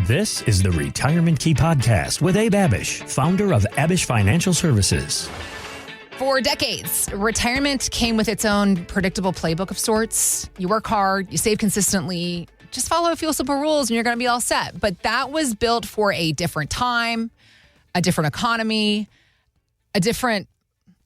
This is the Retirement Key Podcast with Abe Abich, founder of Abich Financial Services. For decades, retirement came with its own predictable playbook of sorts. You work hard, you save consistently, just follow a few simple rules and you're going to be all set. But that was built for a different time, a different economy, a different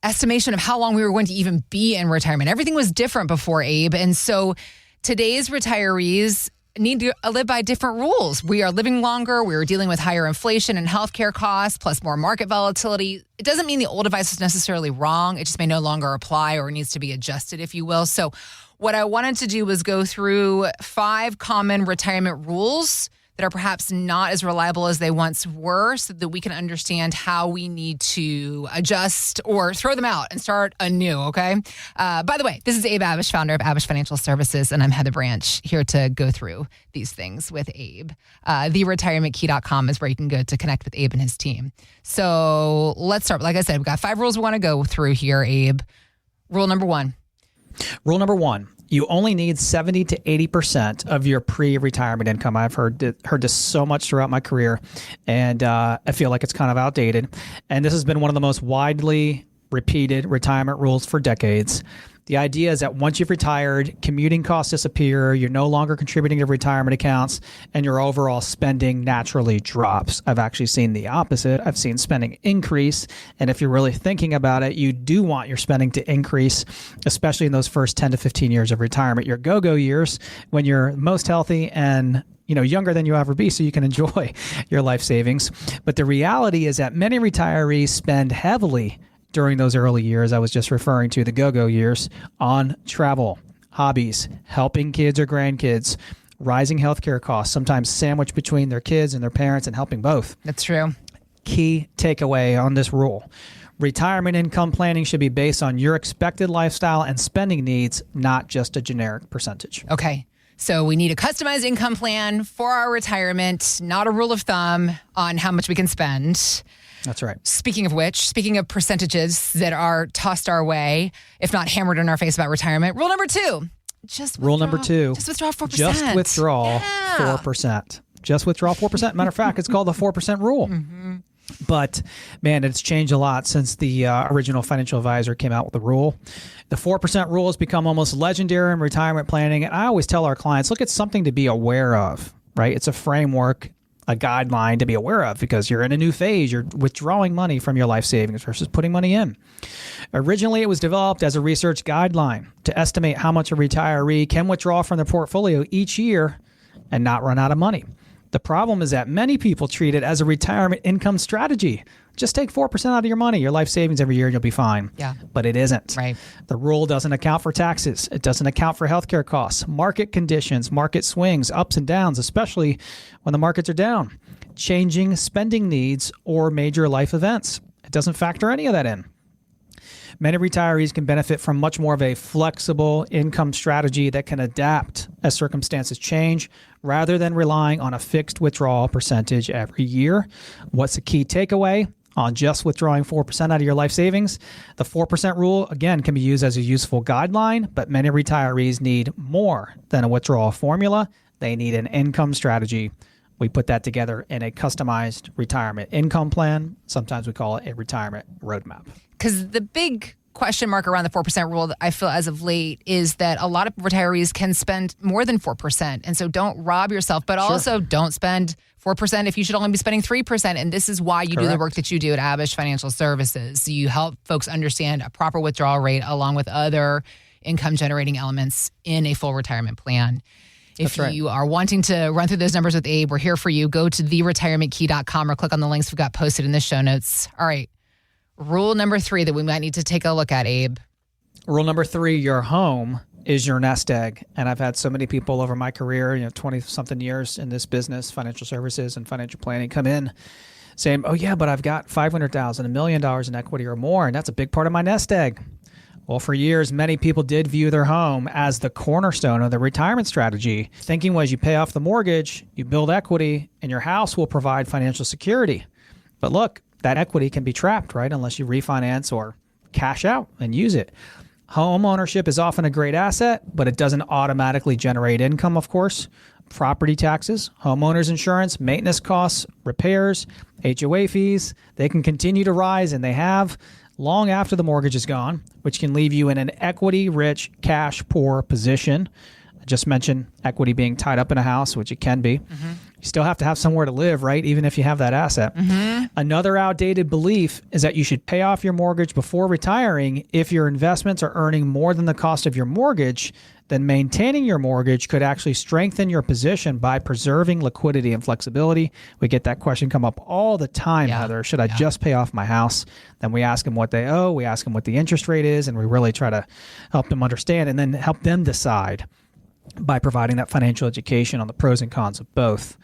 estimation of how long we were going to even be in retirement. Everything was different before, Abe. And so today's retirees need to live by different rules. We are living longer. We are dealing with higher inflation and healthcare costs, plus more market volatility. It doesn't mean the old advice is necessarily wrong. It just may no longer apply or needs to be adjusted, if you will. So what I wanted to do was go through 5 common retirement rules that are perhaps not as reliable as they once were, so that we can understand how we need to adjust or throw them out and start anew, okay? By the way, this is Abe Abich, founder of Abich Financial Services, and I'm Heather Branch, here to go through these things with Abe. TheRetirementKey.com is where you can go to connect with Abe and his team. So let's start. Like I said, we've got 5 rules we want to go through here, Abe. Rule number 1. Rule number 1. You only need 70 to 80% of your pre-retirement income. I've heard this so much throughout my career, and I feel like it's kind of outdated. And this has been one of the most widely repeated retirement rules for decades. The idea is that once you've retired, commuting costs disappear, you're no longer contributing to retirement accounts, and your overall spending naturally drops. I've actually seen the opposite. I've seen spending increase, and if you're really thinking about it, you do want your spending to increase, especially in those first 10 to 15 years of retirement, your go-go years, when you're most healthy and younger than you ever be, so you can enjoy your life savings. But the reality is that many retirees spend heavily during those early years I was just referring to, the go-go years, on travel, hobbies, helping kids or grandkids, rising healthcare costs, sometimes sandwiched between their kids and their parents and helping both. That's true. Key takeaway on this rule: retirement income planning should be based on your expected lifestyle and spending needs, not just a generic percentage. Okay. So we need a customized income plan for our retirement, not a rule of thumb on how much we can spend. That's right. Speaking of percentages that are tossed our way, if not hammered in our face about retirement, rule number 2. Just withdraw 4%. Just withdraw 4%. Just withdraw 4%. Matter of fact, it's called the 4% rule. Mm-hmm. But, man, it's changed a lot since the original financial advisor came out with the rule. The 4% rule has become almost legendary in retirement planning. And I always tell our clients, look, it's something to be aware of, right? It's a framework, a guideline to be aware of, because you're in a new phase. You're withdrawing money from your life savings versus putting money in. Originally, it was developed as a research guideline to estimate how much a retiree can withdraw from their portfolio each year and not run out of money. The problem is that many people treat it as a retirement income strategy. Just take 4% out of your money, your life savings every year, and you'll be fine. Yeah. But it isn't. Right. The rule doesn't account for taxes. It doesn't account for healthcare costs, market conditions, market swings, ups and downs, especially when the markets are down, changing spending needs, or major life events. It doesn't factor any of that in. Many retirees can benefit from much more of a flexible income strategy that can adapt as circumstances change, rather than relying on a fixed withdrawal percentage every year. What's the key takeaway on just withdrawing 4% out of your life savings? The 4% rule, again, can be used as a useful guideline, but many retirees need more than a withdrawal formula. They need an income strategy. We put that together in a customized retirement income plan. Sometimes we call it a retirement roadmap. Because the big question mark around the 4% rule that I feel as of late is that a lot of retirees can spend more than 4%. And so don't rob yourself, but also don't spend 4% if you should only be spending 3%. And this is why you do the work that you do at Abich Financial Services. You help folks understand a proper withdrawal rate along with other income generating elements in a full retirement plan. If you are wanting to run through those numbers with Abe, we're here for you. Go to TheRetirementKey.com or click on the links we've got posted in the show notes. All right. Rule number 3 that we might need to take a look at, Abe. Rule number 3, your home is your nest egg. And I've had so many people over my career, 20-something years in this business, financial services and financial planning, come in saying, oh, yeah, but I've got $500,000, $1 million in equity or more, and that's a big part of my nest egg. Well, for years, many people did view their home as the cornerstone of the retirement strategy. Thinking was you pay off the mortgage, you build equity, and your house will provide financial security. But look, that equity can be trapped, right? Unless you refinance or cash out and use it. Home ownership is often a great asset, but it doesn't automatically generate income, of course. property taxes, homeowners insurance, maintenance costs, repairs, HOA fees. They can continue to rise, and they have long after the mortgage is gone, which can leave you in an equity-rich, cash-poor position. I just mentioned equity being tied up in a house, which it can be. Mm-hmm. You still have to have somewhere to live, right? Even if you have that asset. Mm-hmm. Another outdated belief is that you should pay off your mortgage before retiring. If your investments are earning more than the cost of your mortgage, then maintaining your mortgage could actually strengthen your position by preserving liquidity and flexibility. We get that question come up all the time, Heather. Should I just pay off my house? Then we ask them what they owe. We ask them what the interest rate is, and we really try to help them understand and then help them decide by providing that financial education on the pros and cons of both.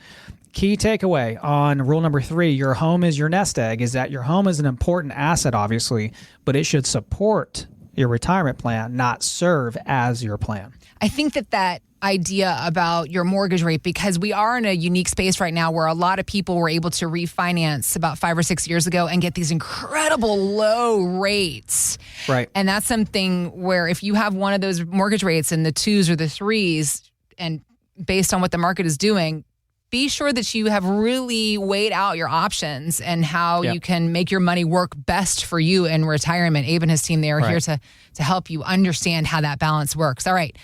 Key takeaway on rule number 3, your home is your nest egg, is that your home is an important asset, obviously, but it should support your retirement plan, not serve as your plan. I think that idea about your mortgage rate, because we are in a unique space right now where a lot of people were able to refinance about 5 or 6 years ago and get these incredible low rates. Right. And that's something where if you have one of those mortgage rates in the 2s or the 3s, and based on what the market is doing, be sure that you have really weighed out your options and how you can make your money work best for you in retirement. Abe and his team, they are here to help you understand how that balance works. All right.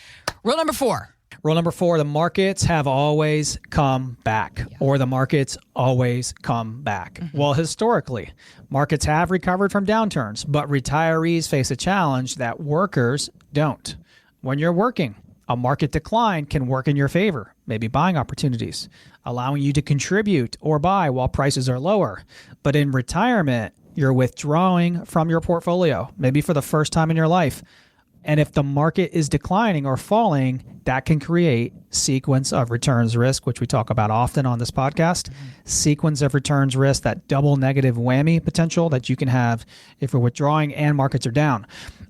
Rule number 4. Rule number 4, the markets have always come back, or the markets always come back. Mm-hmm. Well, historically, markets have recovered from downturns, but retirees face a challenge that workers don't. When you're working, a market decline can work in your favor, maybe buying opportunities, allowing you to contribute or buy while prices are lower. But in retirement, you're withdrawing from your portfolio, maybe for the first time in your life. And if the market is declining or falling, that can create sequence of returns risk, which we talk about often on this podcast. Sequence of returns risk, that double negative whammy potential that you can have if you're withdrawing and markets are down.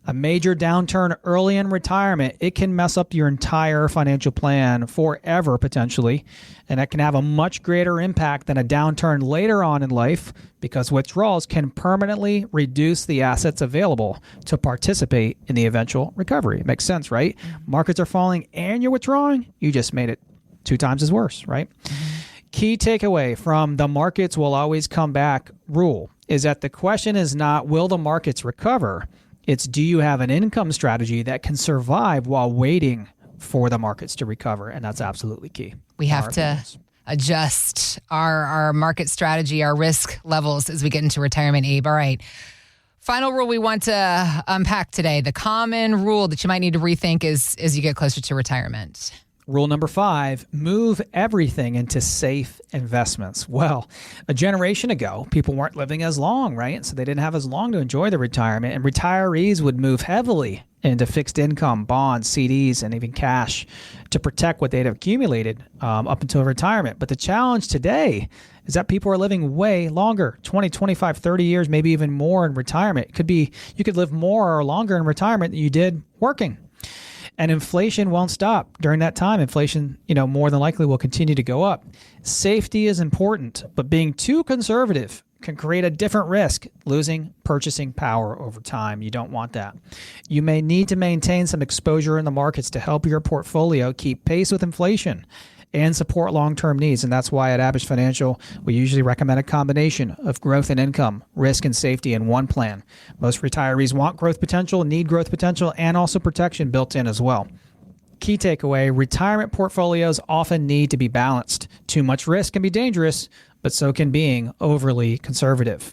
A major downturn early in retirement, it can mess up your entire financial plan forever potentially, and that can have a much greater impact than a downturn later on in life, because withdrawals can permanently reduce the assets available to participate in the eventual recovery. It makes sense, right? Mm-hmm. Markets are falling and you're withdrawing, you just made it 2 times as worse, right? Mm-hmm. Key takeaway from the markets will always come back rule is that the question is not, will the markets recover? It's, do you have an income strategy that can survive while waiting for the markets to recover? And that's absolutely key. We have to adjust our market strategy, our risk levels as we get into retirement, Abe. All right. Final rule we want to unpack today, the common rule that you might need to rethink as you get closer to retirement. Rule number 5, move everything into safe investments. Well, a generation ago, people weren't living as long, right? So they didn't have as long to enjoy their retirement, and retirees would move heavily into fixed income, bonds, CDs, and even cash to protect what they'd accumulated up until retirement. But the challenge today is that people are living way longer, 20, 25, 30 years, maybe even more in retirement. It could be you could live more or longer in retirement than you did working. And inflation won't stop during that time. Inflation, more than likely will continue to go up. Safety is important, but being too conservative can create a different risk, losing purchasing power over time. You don't want that. You may need to maintain some exposure in the markets to help your portfolio keep pace with inflation and support long-term needs. And that's why at Abich Financial, we usually recommend a combination of growth and income, risk and safety in one plan. Most retirees want growth potential, need growth potential, and also protection built in as well. Key takeaway, retirement portfolios often need to be balanced. Too much risk can be dangerous, but so can being overly conservative.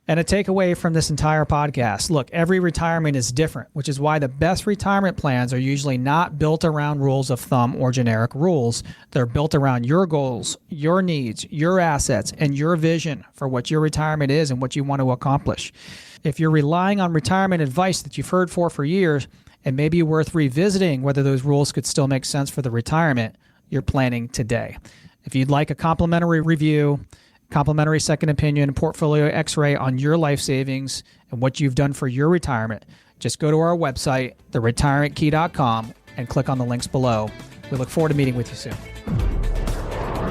And a takeaway from this entire podcast, look, every retirement is different, which is why the best retirement plans are usually not built around rules of thumb or generic rules. They're built around your goals, your needs, your assets, and your vision for what your retirement is and what you want to accomplish. If you're relying on retirement advice that you've heard for years, it may be worth revisiting whether those rules could still make sense for the retirement you're planning today. If you'd like a complimentary review, complimentary second opinion, portfolio x-ray on your life savings and what you've done for your retirement, just go to our website, theretirementkey.com, and click on the links below. We look forward to meeting with you soon.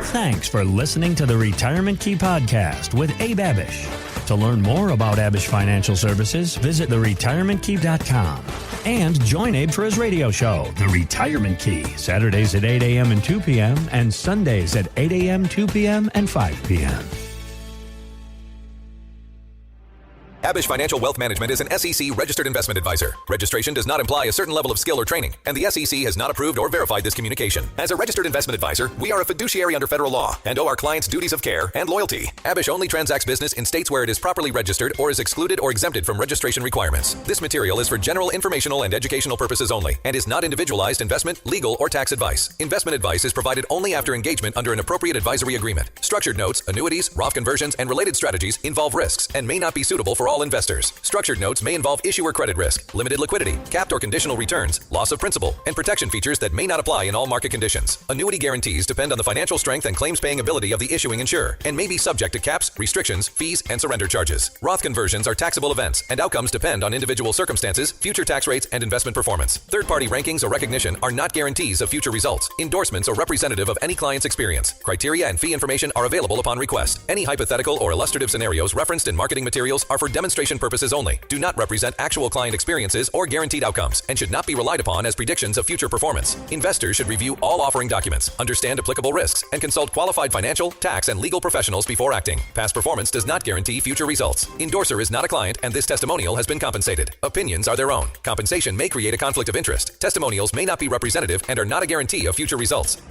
Thanks for listening to the Retirement Key Podcast with Abe Abich. To learn more about Abich Financial Services, visit theretirementkey.com. And join Abe for his radio show, The Retirement Key, Saturdays at 8 a.m. and 2 p.m. and Sundays at 8 a.m., 2 p.m., and 5 p.m. Abish Financial Wealth Management is an SEC registered investment advisor. Registration does not imply a certain level of skill or training, and the SEC has not approved or verified this communication. As a registered investment advisor, we are a fiduciary under federal law and owe our clients duties of care and loyalty. Abish only transacts business in states where it is properly registered or is excluded or exempted from registration requirements. This material is for general informational and educational purposes only and is not individualized investment, legal, or tax advice. Investment advice is provided only after engagement under an appropriate advisory agreement. Structured notes, annuities, Roth conversions, and related strategies involve risks and may not be suitable for all investors. Structured notes may involve issuer credit risk, limited liquidity, capped or conditional returns, loss of principal, and protection features that may not apply in all market conditions. Annuity guarantees depend on the financial strength and claims-paying ability of the issuing insurer and may be subject to caps, restrictions, fees, and surrender charges. Roth conversions are taxable events, and outcomes depend on individual circumstances, future tax rates, and investment performance. Third-party rankings or recognition are not guarantees of future results. Endorsements are representative of any client's experience. Criteria and fee information are available upon request. Any hypothetical or illustrative scenarios referenced in marketing materials are for demonstration purposes only, do not represent actual client experiences or guaranteed outcomes, and should not be relied upon as predictions of future performance. Investors should review all offering documents, understand applicable risks, and consult qualified financial, tax, and legal professionals before acting. Past performance does not guarantee future results. Endorser is not a client, and this testimonial has been compensated. Opinions are their own. Compensation may create a conflict of interest. Testimonials may not be representative and are not a guarantee of future results.